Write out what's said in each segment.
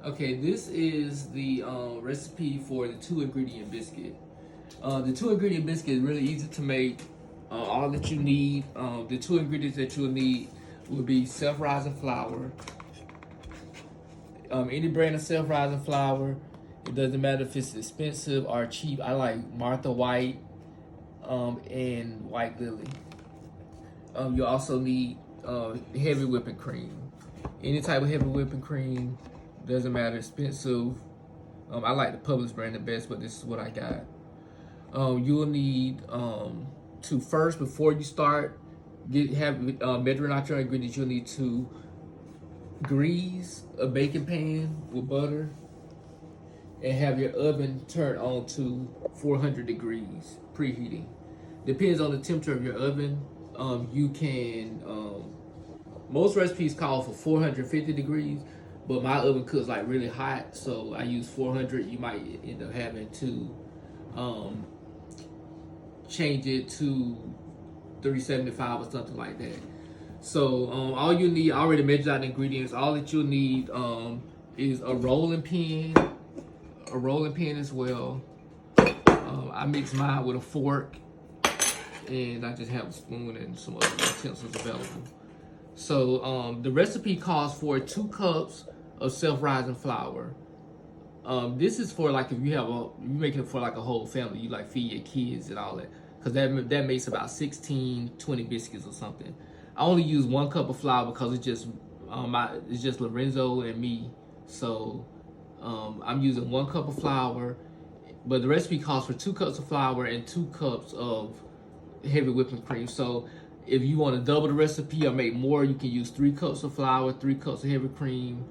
Okay, this is the recipe for the 2 ingredient biscuit. The 2 ingredient biscuit is really easy to make. All that you need, the 2 ingredients that you'll need will be self-rising flour, any brand of self-rising flour. It doesn't matter if it's expensive or cheap. I like Martha White and White Lily. You also need heavy whipping cream. Any type of heavy whipping cream, doesn't matter, expensive. I like the Publix brand the best, but this is what I got. You'll need to first, before you start measuring out your ingredients, you'll need to grease a baking pan with butter and have your oven turned on to 400 degrees, preheating. Depends on the temperature of your oven. You can, most recipes call for 450 degrees, but my oven cooks like really hot, so I use 400. You might end up having to change it to 375 or something like that. So all you need, I already measured out the ingredients. All that you'll need is a rolling pin as well. I mix mine with a fork, and I just have a spoon and some other utensils available. So the recipe calls for 2 cups of self-rising flour. This is for like if you're making it for like a whole family, you like feed your kids and all that, because that makes about 16, 20 biscuits or something. I only use 1 cup of flour because it's just Lorenzo and me, so I'm using 1 cup of flour. But the recipe calls for 2 cups of flour and 2 cups of heavy whipping cream. So if you want to double the recipe or make more, you can use 3 cups of flour, 3 cups of heavy cream.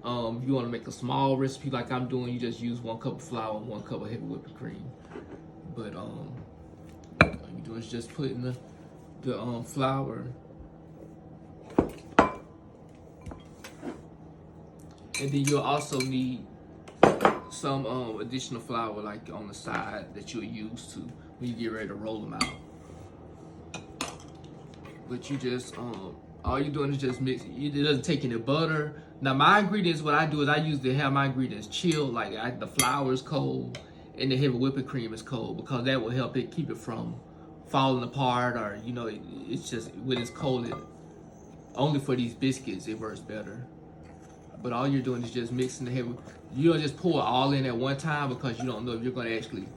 If you want to make a small recipe like I'm doing, you just use 1 cup of flour and 1 cup of heavy whipping cream. But all you do is just put in the flour, and then you'll also need some additional flour like on the side that you'll use to when you get ready to roll them out. But you just all you're doing is just mix it. It doesn't take any butter. Now my ingredients, what I do is I usually have my ingredients chilled, like the flour is cold and the heavy whipping cream is cold, because that will help it keep it from falling apart, or it's just when it's cold, only for these biscuits it works better. But all you're doing is just mixing the heavy. You don't just pour it all in at one time, because you don't know if you're going to actually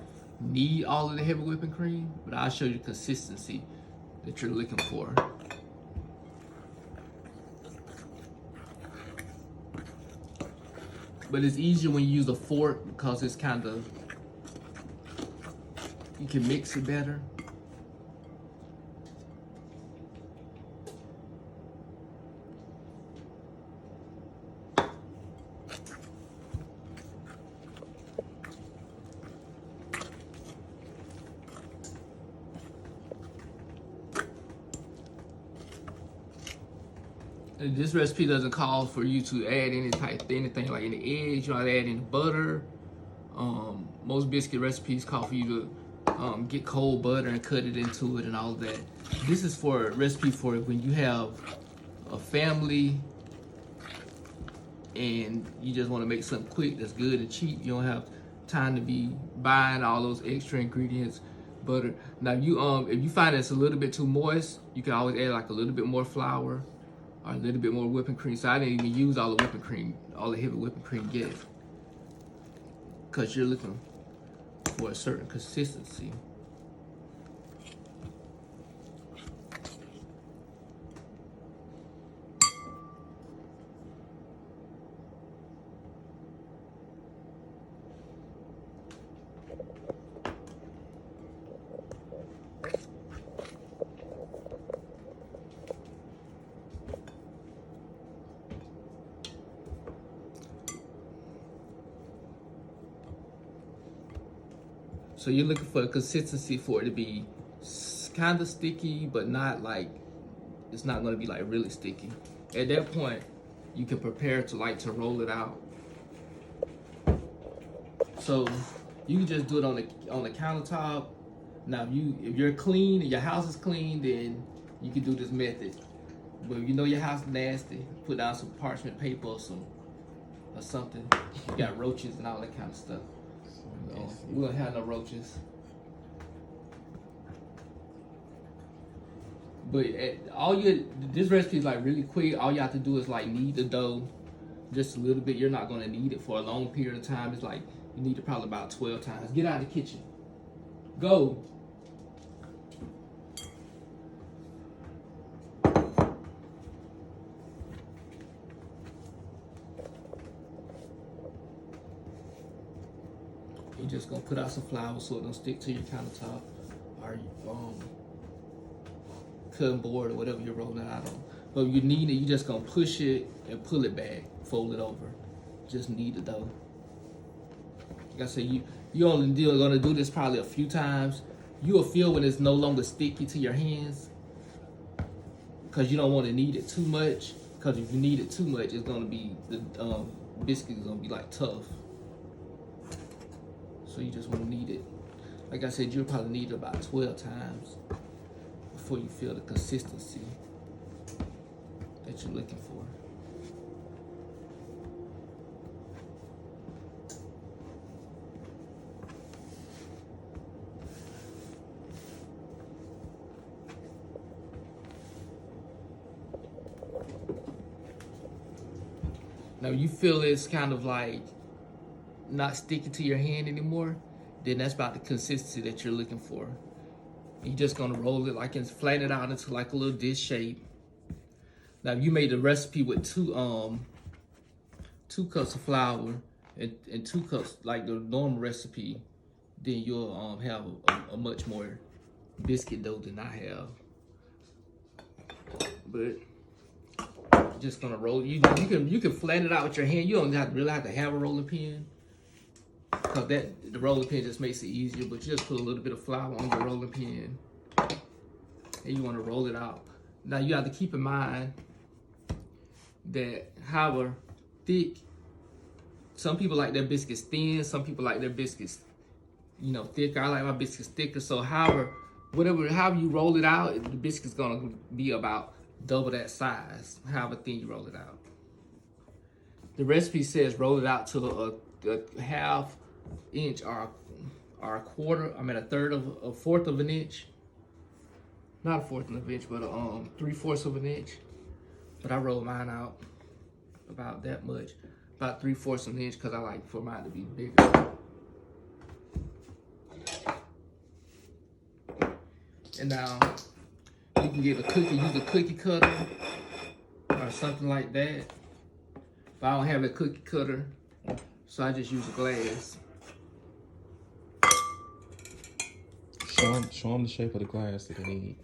need all of the heavy whipping cream. But I'll show you the consistency that you're looking for. But it's easier when you use a fork, because it's you can mix it better. This recipe doesn't call for you to add anything like any eggs. You don't add any butter. Most biscuit recipes call for you to get cold butter and cut it into it and all of that. This is for a recipe for when you have a family and you just want to make something quick that's good and cheap. You don't have time to be buying all those extra ingredients. Butter. Now if you find it's a little bit too moist, you can always add like a little bit more flour or a little bit more whipping cream. So I didn't even use all the whipping cream, all the heavy whipping cream yet, because you're looking for a certain consistency. So you're looking for a consistency for it to be kind of sticky, but not like, it's not going to be like really sticky. At that point, you can prepare to roll it out. So you can just do it on the countertop. Now if you're clean and your house is clean, then you can do this method. But if you know your house is nasty, put down some parchment paper or some or something. You got roaches and all that kind of stuff. So, we don't have no roaches. But this recipe is like really quick. All you have to do is like knead the dough just a little bit. You're not gonna knead it for a long period of time. It's like you need it probably about 12 times. Get out of the kitchen. Go. You're just gonna put out some flour so it don't stick to your countertop or cutting board or whatever you're rolling it out on. But you need it, you just gonna push it and pull it back, fold it over. Just knead the dough. Like I said, you only gonna do this probably a few times. You'll feel when it's no longer sticky to your hands, because you don't want to knead it too much. Because if you knead it too much, it's gonna be the biscuit is gonna be like tough. So you just want to knead it. Like I said, you'll probably knead it about 12 times before you feel the consistency that you're looking for. Now you feel it's kind of like not sticking to your hand anymore, then that's about the consistency that you're looking for. You're just gonna roll it like and flatten it out into like a little dish shape. Now if you made the recipe with two cups of flour and 2 cups like the normal recipe, then you'll have a much more biscuit dough than I have. But you're just gonna roll. You can flatten it out with your hand. You don't really have to have a rolling pin, because the rolling pin just makes it easier. But you just put a little bit of flour on your rolling pin, and you want to roll it out. Now you have to keep in mind that however thick, some people like their biscuits thin, some people like their biscuits, thicker. I like my biscuits thicker. So however you roll it out, the biscuit's gonna be about double that size, however thin you roll it out. The recipe says roll it out to a half inch or a quarter, a fourth of an inch. Not a fourth of an inch, but 3/4 of an inch. But I roll mine out about that much, about 3/4 of an inch, because I like for mine to be bigger. And now you can use a cookie cutter or something like that. But I don't have a cookie cutter, so I just use a glass. Show them the shape of the glass that they need.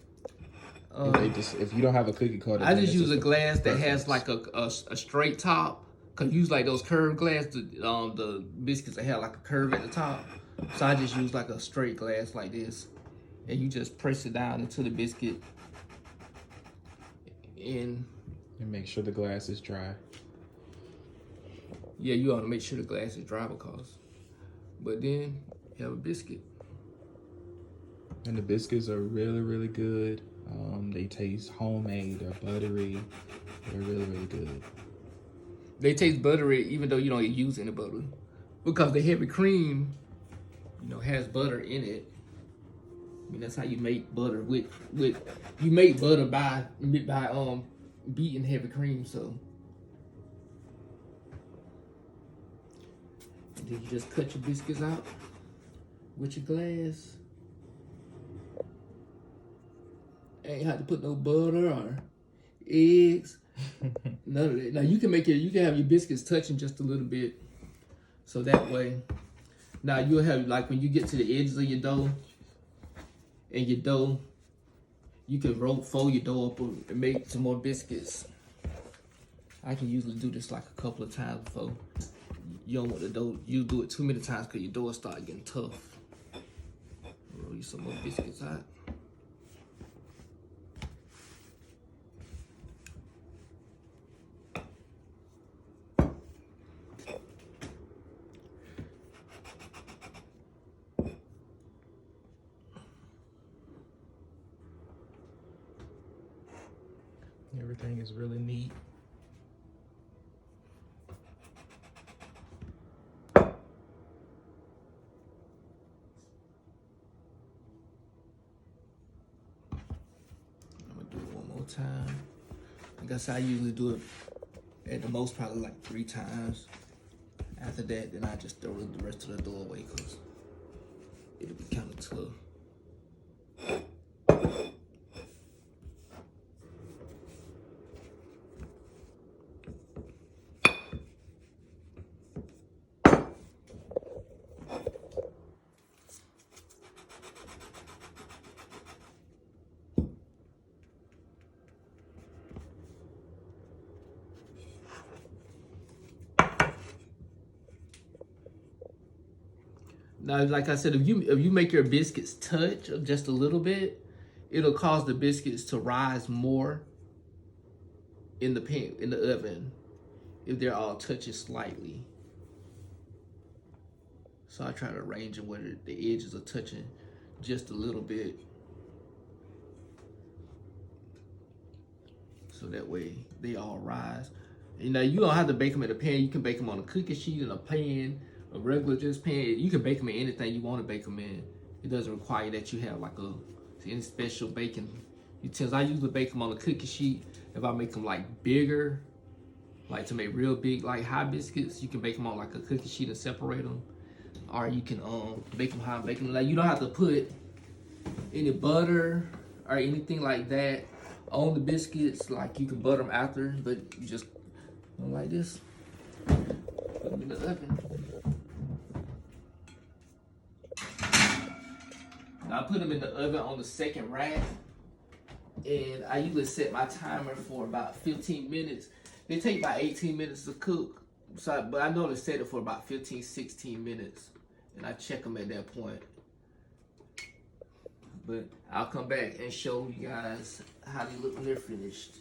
If you don't have a cookie cutter, I just use a glass that has like a straight top. Cause use like those curved glass, the biscuits that have like a curve at the top. So I just use like a straight glass like this, and you just press it down into the biscuit, and make sure the glass is dry. Yeah, you ought to make sure the glass is dry, but then you have a biscuit. And the biscuits are really, really good. They taste homemade. They're buttery. They're really, really good. They taste buttery even though you don't use any butter, because the heavy cream, has butter in it. That's how you make butter. You make butter by beating heavy cream. So and then you just cut your biscuits out with your glass. Ain't have to put no butter or eggs. None of that. Now you can have your biscuits touching just a little bit, so that way. Now you'll have, like, when you get to the edges of your dough, you can fold your dough up and make some more biscuits. I can usually do this like a couple of times before. You don't want the dough. You do it too many times because your dough will start getting tough. Roll you some more biscuits out. Everything is really neat. more time. Like I said, I usually do it at the most probably like 3 times. After that, then I just throw the rest of the dough away because it'll be kind of tough. Now, like I said, if you make your biscuits touch just a little bit, it'll cause the biscuits to rise more in the pan, in the oven, if they're all touching slightly. So I try to arrange it where the edges are touching just a little bit, so that way they all rise. You know, you don't have to bake them in a pan. You can bake them on a cookie sheet, in a pan, a regular just pan. You can bake them in anything you want to bake them in. It doesn't require that you have like any special baking utensils. I usually bake them on a cookie sheet. If I make them like bigger, like to make real big like high biscuits, you can bake them on like a cookie sheet and separate them. Or you can bake them how I'm baking them. Like, you don't have to put any butter or anything like that on the biscuits. Like, you can butter them after, but you just go like this. Put them in the oven. Now I put them in the oven on the second rack, and I usually set my timer for about 15 minutes. They take about 18 minutes to cook, but I normally set it for about 15, 16 minutes, and I check them at that point. But I'll come back and show you guys how they look when they're finished.